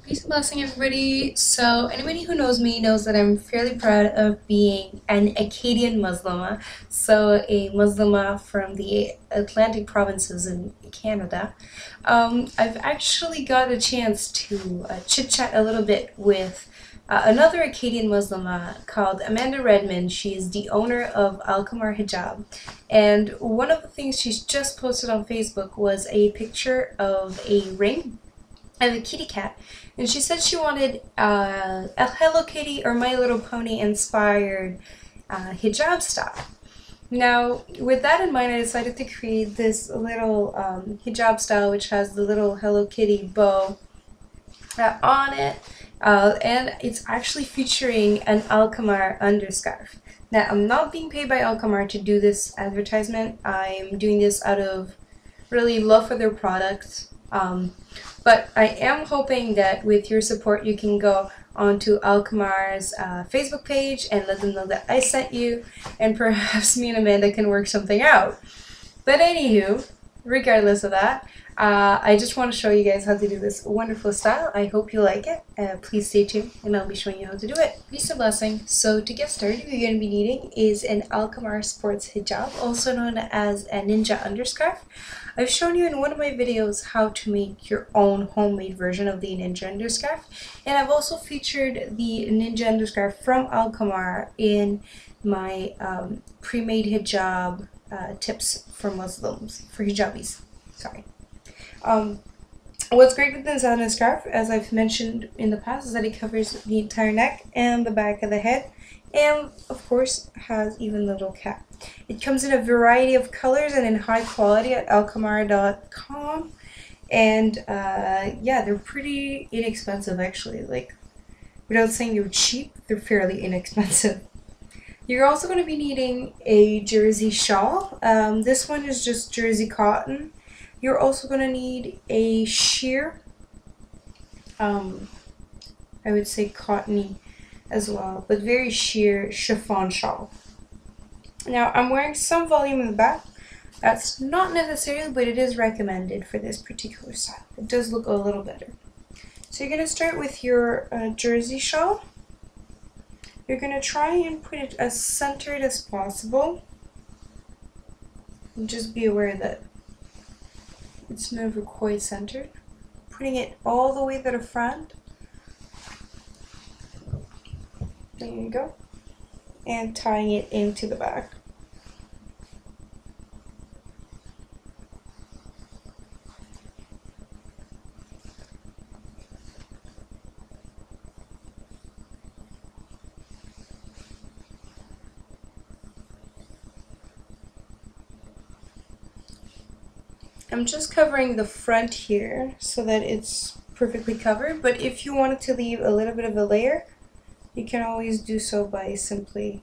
Peace and blessing, everybody. So, anybody who knows me knows that I'm fairly proud of being an Acadian Muslima. So, a Muslima from the Atlantic provinces in Canada. I've actually got a chance to chit chat a little bit with another Acadian Muslima called Amanda Redmond. She is the owner of Alkamar Hijab. And one of the things she's just posted on Facebook was a picture of a ring of a kitty cat, and she said she wanted a Hello Kitty or My Little Pony inspired hijab style. Now, with that in mind, I decided to create this little hijab style, which has the little Hello Kitty bow on it, and it's actually featuring an Alkamar underscarf. Now, I'm not being paid by Alkamar to do this advertisement. I'm doing this out of really love for their products. But I am hoping that with your support you can go onto Alkamar's Facebook page and let them know that I sent you, and perhaps me and Amanda can work something out. But anywho, regardless of that, I just want to show you guys how to do this wonderful style. I hope you like it. Please stay tuned and I'll be showing you how to do it. Peace and blessing. So to get started, what you're going to be needing is an Alkamar Sports Hijab, also known as a ninja underscarf. I've shown you in one of my videos how to make your own homemade version of the ninja underscarf, and I've also featured the ninja underscarf from Alkamar in my pre-made hijab tips for Muslims, for hijabis. Sorry. What's great with this underscarf, as I've mentioned in the past, is that it covers the entire neck and the back of the head, and of course has even the little cap. It comes in a variety of colors and in high quality at alkamar.com, and yeah, they're pretty inexpensive actually. Like, without saying they're cheap, they're fairly inexpensive. You're also going to be needing a jersey shawl. This one is just jersey cotton. You're also going to need a sheer, I would say cottony as well, but very sheer chiffon shawl. Now, I'm wearing some volume in the back. That's not necessary, but it is recommended for this particular style. It does look a little better. So you're going to start with your jersey shawl. You're going to try and put it as centered as possible. And just be aware that it's never quite centered. Putting it all the way to the front. There you go. And tying it into the back. I'm just covering the front here so that it's perfectly covered, but if you wanted to leave a little bit of a layer, you can always do so by simply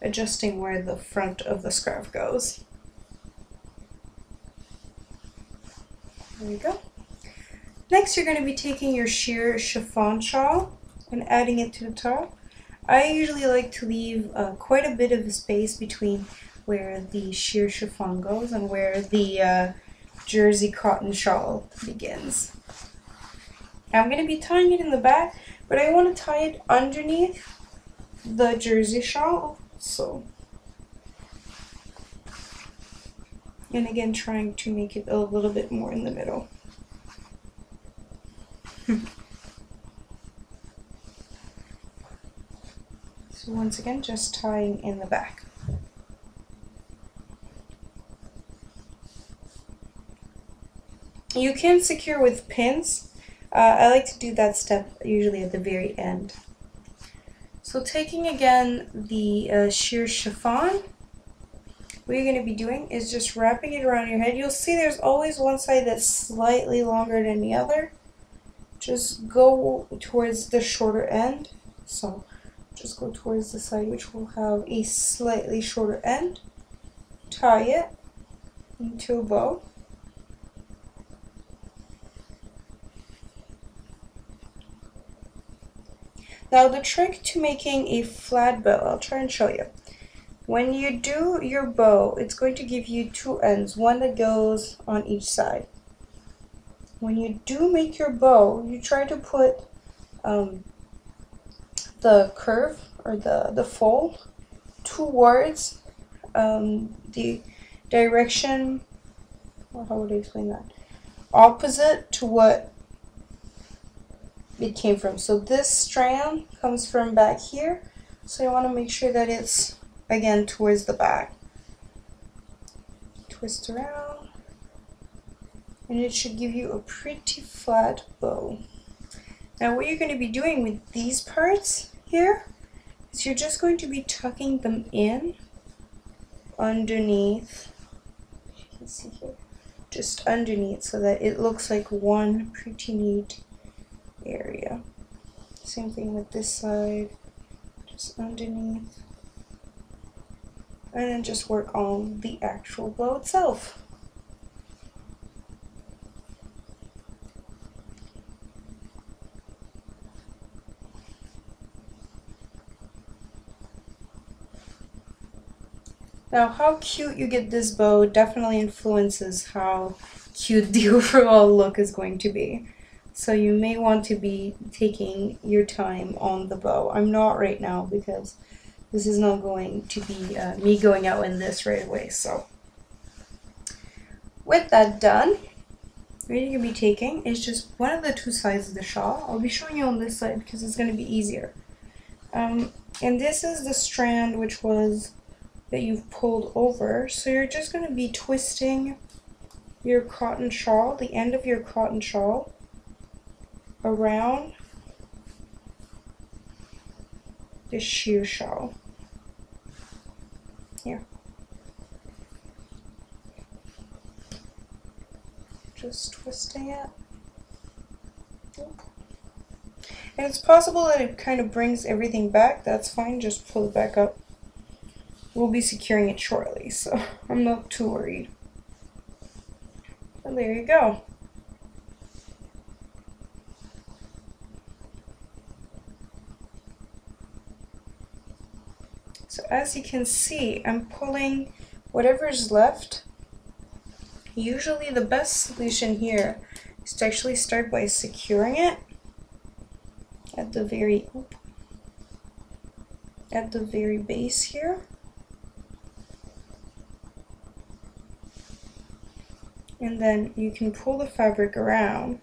adjusting where the front of the scarf goes. There you go. Next, you're going to be taking your sheer chiffon shawl and adding it to the top. I usually like to leave quite a bit of a space between where the sheer chiffon goes and where the jersey cotton shawl begins. I'm going to be tying it in the back, but I want to tie it underneath the jersey shawl, so. And again, trying to make it a little bit more in the middle. So once again, just tying in the back. You can secure with pins. I like to do that step usually at the very end. So taking again the sheer chiffon, what you're going to be doing is just wrapping it around your head. You'll see there's always one side that's slightly longer than the other. Just go towards the shorter end. So just go towards the side which will have a slightly shorter end. Tie it into a bow. Now the trick to making a flat bow, I'll try and show you. When you do your bow, it's going to give you two ends, one that goes on each side. when you do make your bow, you try to put the curve or the fold towards the direction, or how would I explain that? Opposite to what it came from. So this strand comes from back here, so you want to make sure that it's again towards the back. Twist around, and it should give you a pretty flat bow. Now what you're going to be doing with these parts here is you're just going to be tucking them in underneath, you can see here, just underneath, so that it looks like one pretty neat area. Same thing with this side, just underneath, and then just work on the actual bow itself. Now, how cute you get this bow definitely influences how cute the overall look is going to be. So you may want to be taking your time on the bow. I'm not right now because this is not going to be me going out in this right away. So with that done, what you're going to be taking is just one of the two sides of the shawl. I'll be showing you on this side because it's going to be easier. And this is the strand which was that you've pulled over, so you're just going to be twisting your cotton shawl, the end of your cotton shawl, around the sheer shawl here. Just twisting it. And it's possible that it kind of brings everything back. That's fine, just pull it back up. We'll be securing it shortly, so I'm not too worried. And there you go. So as you can see, I'm pulling whatever's left. Usually the best solution here is to actually start by securing it at the very base here. And then you can pull the fabric around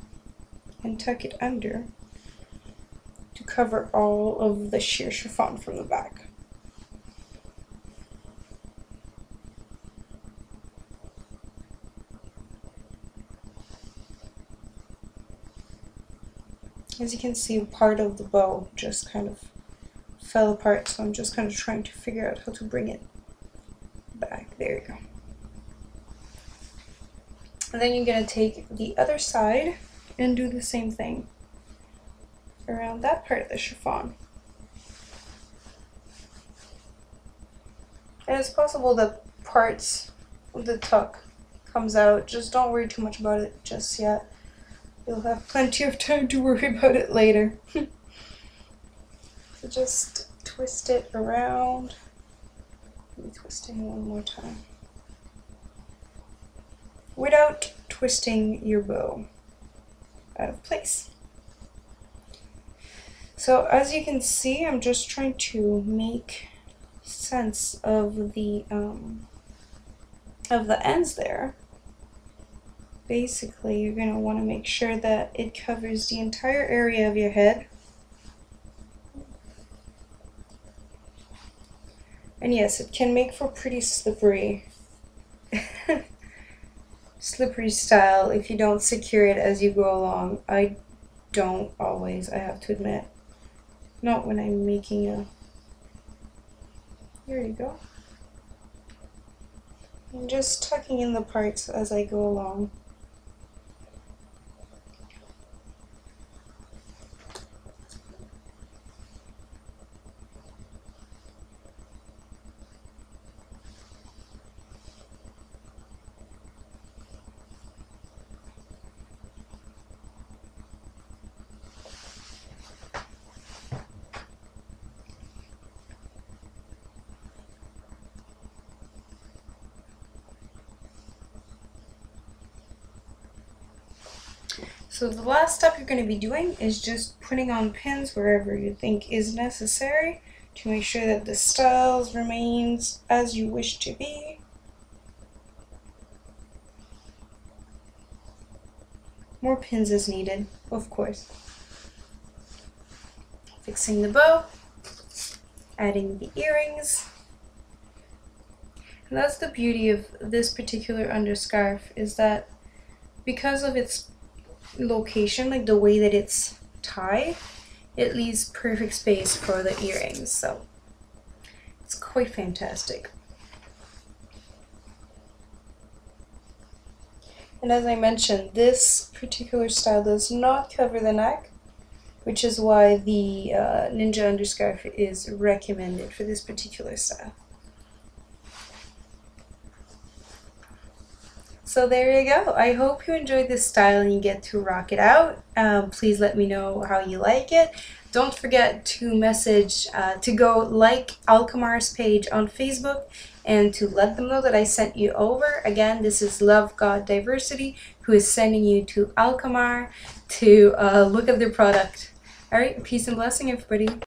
and tuck it under to cover all of the sheer chiffon from the back. As you can see, part of the bow just kind of fell apart, so I'm just kind of trying to figure out how to bring it back. There you go. And then you're going to take the other side and do the same thing around that part of the chiffon. And it's possible that parts of the tuck comes out. Just don't worry too much about it just yet. You'll have plenty of time to worry about it later. So just twist it around. Let me twist it one more time, without twisting your bow out of place. So as you can see, I'm just trying to make sense of the ends there. Basically, you're going to want to make sure that it covers the entire area of your head. And yes, it can make for pretty slippery slippery style if you don't secure it as you go along. I don't always, I have to admit. Not when I'm making a... Here you go. I'm just tucking in the parts as I go along. So the last step you're going to be doing is just putting on pins wherever you think is necessary to make sure that the styles remains as you wish to be. More pins is needed, of course. Fixing the bow, adding the earrings. And that's the beauty of this particular underscarf, is that because of its location, like the way that it's tied, it leaves perfect space for the earrings, so it's quite fantastic. And as I mentioned, this particular style does not cover the neck, which is why the ninja underscarf is recommended for this particular style. So there you go. I hope you enjoyed this style and you get to rock it out. Please let me know how you like it. Don't forget to message, to go like Alkamar's page on Facebook and to let them know that I sent you over. Again, this is LoveGodDiversity, who is sending you to Alkamar to look at their product. Alright, peace and blessing, everybody.